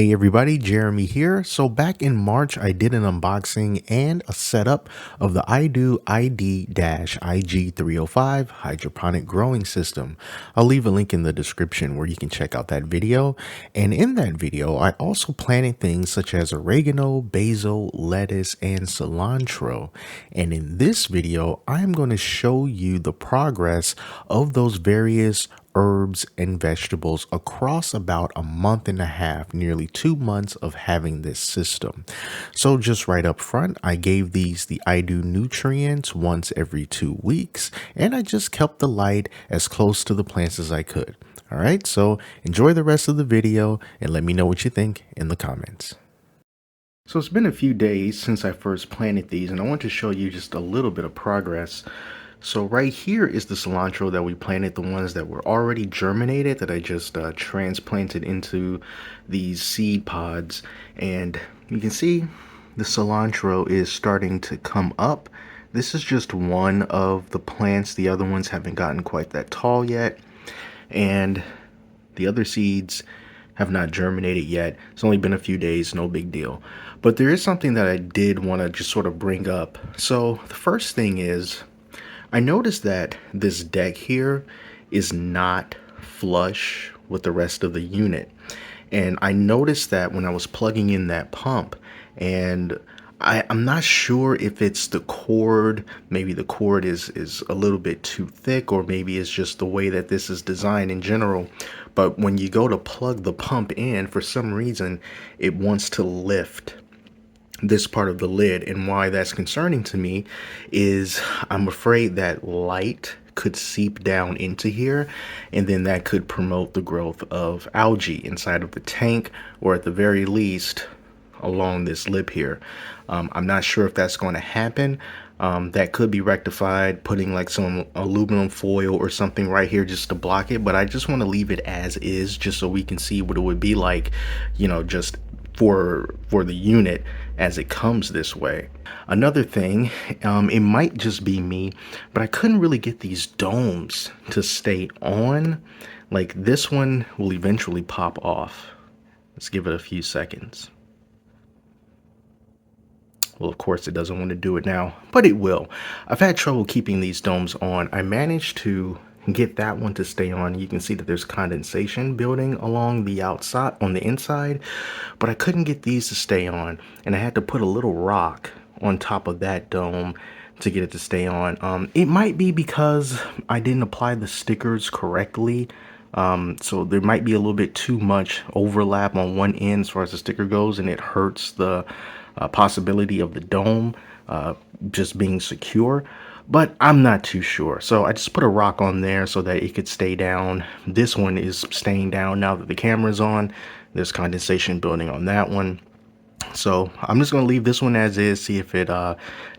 Hey everybody, Jeremy here. So back in March, I did an unboxing and a setup of the iDOO ID-IG305 hydroponic growing system. I'll leave a link in the description where you can check out that video. And in that video, I also planted things such as oregano, basil, lettuce, and cilantro. And in this video, I'm going to show you the progress of those various herbs and vegetables across about a month and a half, nearly 2 months of having this system. So just right up front, I gave these the iDOO nutrients once every 2 weeks, and I just kept the light as close to the plants as I could. All right, so enjoy the rest of the video and let me know what you think in the comments. So it's been a few days since I first planted these, and I want to show you just a little bit of progress. So right here is the cilantro that we planted, the ones that were already germinated that I just transplanted into these seed pods. And you can see the cilantro is starting to come up. This is just one of the plants. The other ones haven't gotten quite that tall yet. And the other seeds have not germinated yet. It's only been a few days, no big deal. But there is something that I did want to just sort of bring up. So the first thing is, I noticed that this deck here is not flush with the rest of the unit. And I noticed that when I was plugging in that pump, and I'm not sure if it's the cord, maybe the cord is a little bit too thick, or maybe it's just the way that this is designed in general. But when you go to plug the pump in, for some reason, it wants to lift this part of the lid. And why that's concerning to me is I'm afraid that light could seep down into here, and then that could promote the growth of algae inside of the tank, or at the very least along this lip here. I'm not sure if that's going to happen. That could be rectified putting like some aluminum foil or something right here just to block it, but I just want to leave it as is just so we can see what it would be like, you know, just for the unit as it comes this way. Another thing, it might just be me, but I couldn't really get these domes to stay on. Like this one will eventually pop off. Let's give it a few seconds. Well, of course it doesn't want to do it now, but it will. I've had trouble keeping these domes on. I managed to get that one to stay on. You can see that there's condensation building along the outside, on the inside, but I couldn't get these to stay on, and I had to put a little rock on top of that dome to get it to stay on. It might be because I didn't apply the stickers correctly. So there might be a little bit too much overlap on one end as far as the sticker goes, and it hurts the possibility of the dome just being secure. But I'm not too sure. So I just put a rock on there so that it could stay down. This one is staying down now that the camera's on. There's condensation building on that one. So I'm just going to leave this one as is, see if it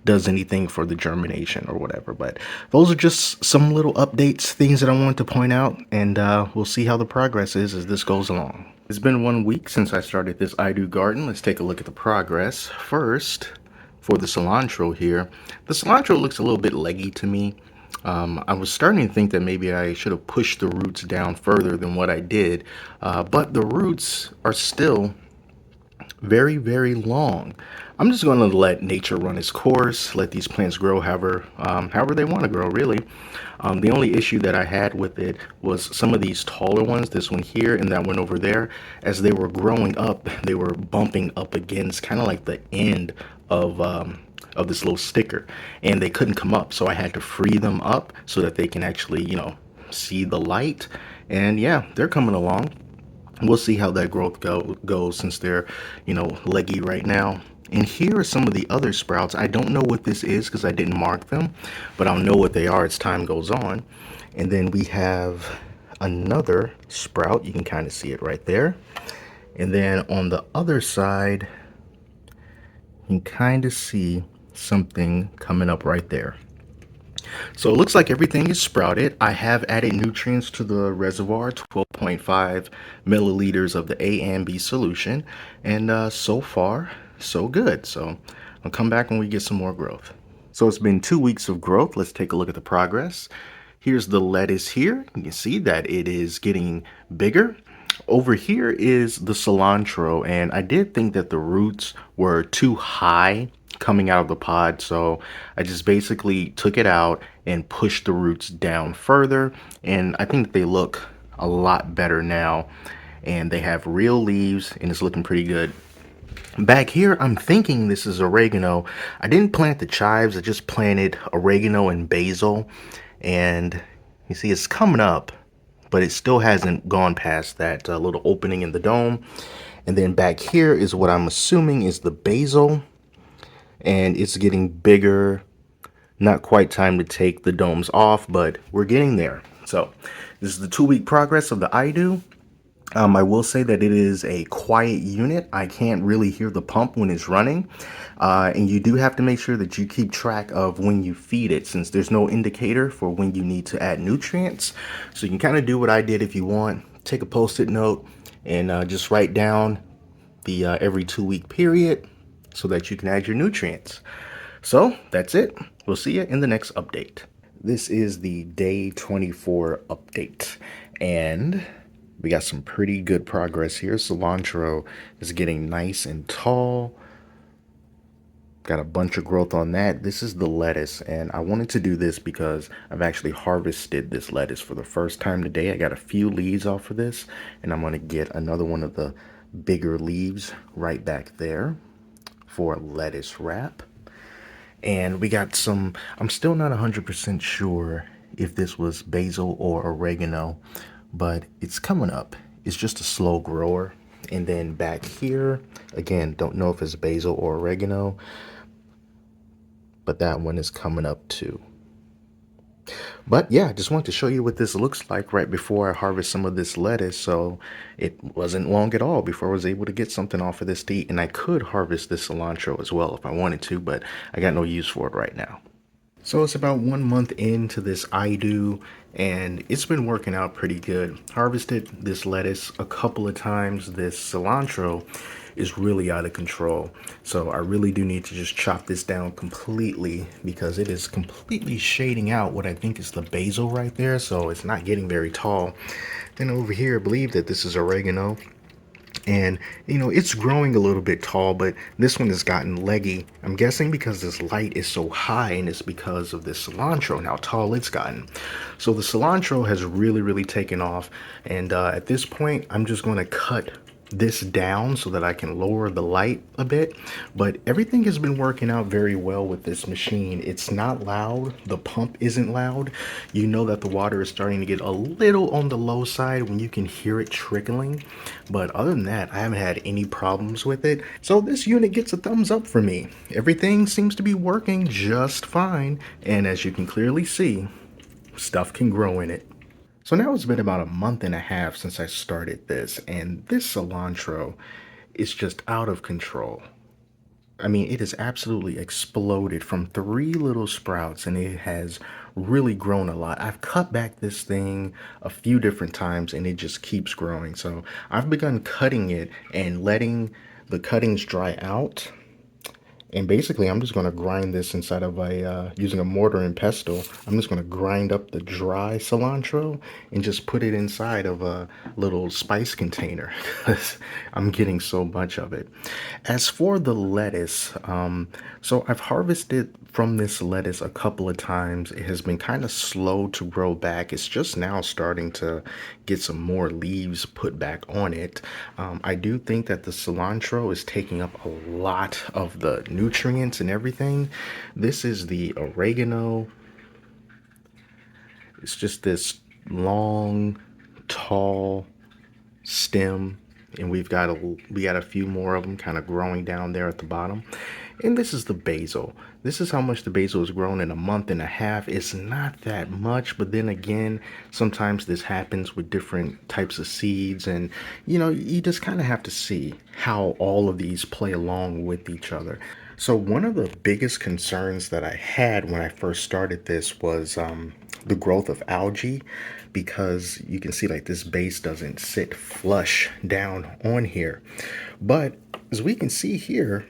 does anything for the germination or whatever. But those are just some little updates, things that I wanted to point out, and we'll see how the progress is as this goes along. It's been 1 week since I started this iDOO garden. Let's take a look at the progress. First, for the cilantro here, the cilantro looks a little bit leggy to me. I was starting to think that maybe I should have pushed the roots down further than what I did, but the roots are still very, very long. I'm just going to let nature run its course, let these plants grow however they want to grow, really. The only issue that I had with it was some of these taller ones, this one here and that one over there, as they were growing up, they were bumping up against kind of like the end of this little sticker, and they couldn't come up, so I had to free them up so that they can actually, you know, see the light. And yeah, they're coming along. We'll see how that growth goes since they're, you know, leggy right now. And here are some of the other sprouts. I don't know what this is because I didn't mark them, but I'll know what they are as time goes on. And then we have another sprout. You can kind of see it right there. And then on the other side, you can kind of see something coming up right there. So it looks like everything is sprouted. I have added nutrients to the reservoir, 12.5 milliliters of the A and B solution, and so far, so good. So I'll come back when we get some more growth. So it's been 2 weeks of growth. Let's take a look at the progress. Here's the lettuce here. You can see that it is getting bigger. Over here is the cilantro, and I did think that the roots were too high coming out of the pod, so I just basically took it out and pushed the roots down further, and I think they look a lot better now, and they have real leaves, and it's looking pretty good. Back here, I'm thinking this is oregano. I didn't plant the chives, I just planted oregano and basil, and you see it's coming up, but it still hasn't gone past that little opening in the dome. And then back here is what I'm assuming is the basil, and it's getting bigger. Not quite time to take the domes off, but we're getting there. So this is the 2-week progress of the iDOO. I will say that it is a quiet unit. I can't really hear the pump when it's running. And you do have to make sure that you keep track of when you feed it, since there's no indicator for when you need to add nutrients. So you can kind of do what I did if you want. Take a post-it note and just write down the every 2-week period so that you can add your nutrients. So that's it. We'll see you in the next update. This is the day 24 update, and we got some pretty good progress here. Cilantro is getting nice and tall. Got a bunch of growth on that. This is the lettuce, and I wanted to do this because I've actually harvested this lettuce for the first time today. I got a few leaves off of this, and I'm going to get another one of the bigger leaves right back there for lettuce wrap. And we got some, I'm still not 100% sure if this was basil or oregano, but it's coming up. It's just a slow grower. And then back here, again, don't know if it's basil or oregano, but that one is coming up too. But yeah, I just wanted to show you what this looks like right before I harvest some of this lettuce. So it wasn't long at all before I was able to get something off of this to eat. And I could harvest this cilantro as well if I wanted to, but I got no use for it right now. So it's about 1 month into this iDOO, and it's been working out pretty good. Harvested this lettuce a couple of times. This cilantro is really out of control. So I really do need to just chop this down completely because it is completely shading out what I think is the basil right there. So it's not getting very tall. Then over here, I believe that this is oregano. And you know, it's growing a little bit tall, but this one has gotten leggy. I'm guessing because this light is so high, and it's because of this cilantro and how tall it's gotten. So the cilantro has really taken off, and at this point I'm just going to cut this down so that I can lower the light a bit. But everything has been working out very well with this machine. It's not loud, the pump isn't loud. You know that the water is starting to get a little on the low side when you can hear it trickling, but other than that, I haven't had any problems with it. So this unit gets a thumbs up for me. Everything seems to be working just fine, and as you can clearly see, stuff can grow in it. So now it's been about a month and a half since I started this, and this cilantro is just out of control. I mean, it has absolutely exploded from 3 little sprouts, and it has really grown a lot. I've cut back this thing a few different times, and it just keeps growing. So I've begun cutting it and letting the cuttings dry out. And basically, I'm just going to grind this inside of using a mortar and pestle. I'm just going to grind up the dry cilantro and just put it inside of a little spice container because I'm getting so much of it. As for the lettuce, so I've harvested from this lettuce a couple of times. It has been kind of slow to grow back. It's just now starting to get some more leaves put back on it. I do think that the cilantro is taking up a lot of the nutrients and everything. This is the oregano. It's just this long, tall stem, and we got a few more of them kind of growing down there at the bottom. And this is the basil. This is how much the basil has grown in a month and a half. It's not that much, but then again, sometimes this happens with different types of seeds, and you know, you just kind of have to see how all of these play along with each other. So one of the biggest concerns that I had when I first started this was the growth of algae, because you can see like this base doesn't sit flush down on here. But as we can see here,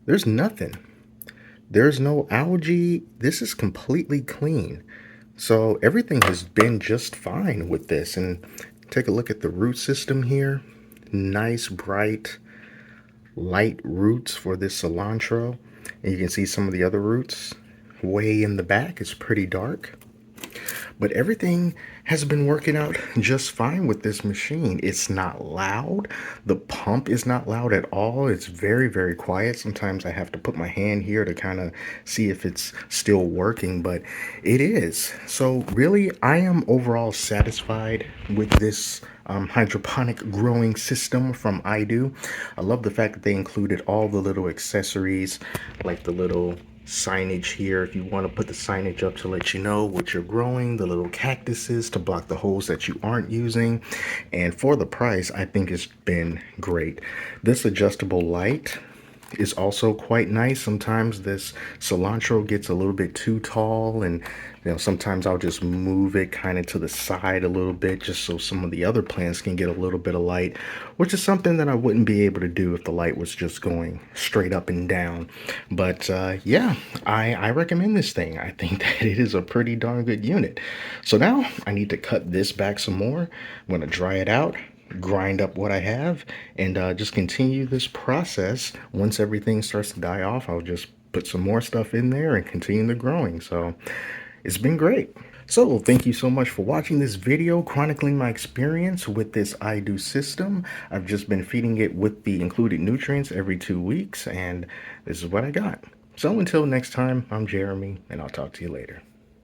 there's nothing. There's no algae. This is completely clean. So everything has been just fine with this. And take a look at the root system here. Nice, bright, light roots for this cilantro. And you can see some of the other roots way in the back. It's pretty dark. But everything has been working out just fine with this machine. It's not loud. The pump is not loud at all. It's very, very quiet. Sometimes I have to put my hand here to kind of see if it's still working, but it is. So really, I am overall satisfied with this hydroponic growing system from iDOO. I love the fact that they included all the little accessories, like the little signage here if you want to put the signage up to let you know what you're growing, the little cactuses to block the holes that you aren't using. And for the price, I think it's been great. This adjustable light is also quite nice. Sometimes this cilantro gets a little bit too tall, and sometimes I'll just move it kind of to the side a little bit just so some of the other plants can get a little bit of light, which is something that I wouldn't be able to do if the light was just going straight up and down. But yeah, I recommend this thing. I think that it is a pretty darn good unit. So now I need to cut this back some more. I'm going to dry it out, grind up what I have, and just continue this process. Once everything starts to die off, I'll just put some more stuff in there and continue the growing. So it's been great. So thank you so much for watching this video chronicling my experience with this iDOO system. I've just been feeding it with the included nutrients every 2 weeks, and this is what I got. So until next time, I'm Jeremy, and I'll talk to you later.